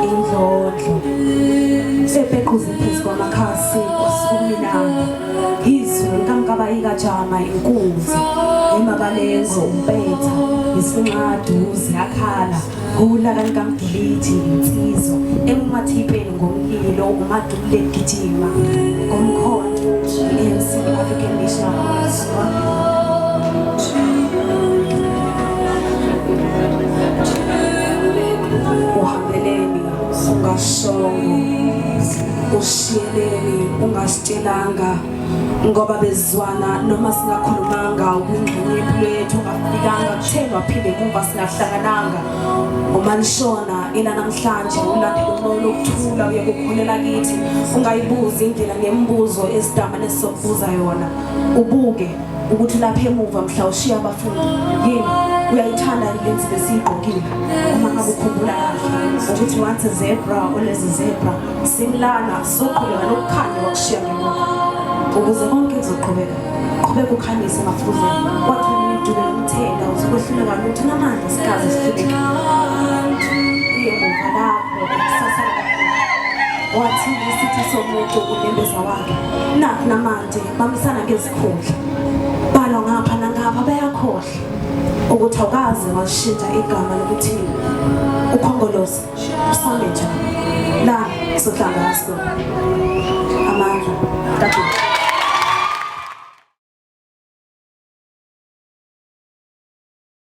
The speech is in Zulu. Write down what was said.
indlondlo sebekhuze phezu kwamakhasi kusukumina izulu kamkabayika jama inkunzi emabalengo umpetha isinqaduzi yakhala kula kankamdilithi insizwa emumathipeni ngomlilo umadule gijima ngomkhonto ANC African National Congress uhambeleni ungashongo ushiyeleni ungasitshelanga ngoba bezwana noma singakhulumanga ubungqinye lwethu ungafikanga kuthelwa phinde kumva singahlangananga uma lishona ila namhlanje ulandela umoya lokuthula uye kukholela kithi ungayibuza indlela ngembuzo esidama nesokubuza yona ubuke ukuthi lapha emuva mhla ushiya abafundi yini uyayithanda lenzi besiyigqokile uma ngabe ukhumbula kahle ukuthi once a zebra always a zebra simlana soqhubeka nokukhanya wakushiya ngemuva ukuze konke kuzoqhubeka qhubeka ukhanyise emafuzeni wathi umdube umthela uzokwehluleka ukuthi namanje sikaze sihluleke emuva lapho kusasa wathi isithi somuntu unembeza wakhe nakho namanje bamisana ngezikhundla balo ngapha nangapha bayakhohle ukuthi awukaze washintsha igama lokuthi ukhongolose usame njani la sohlanga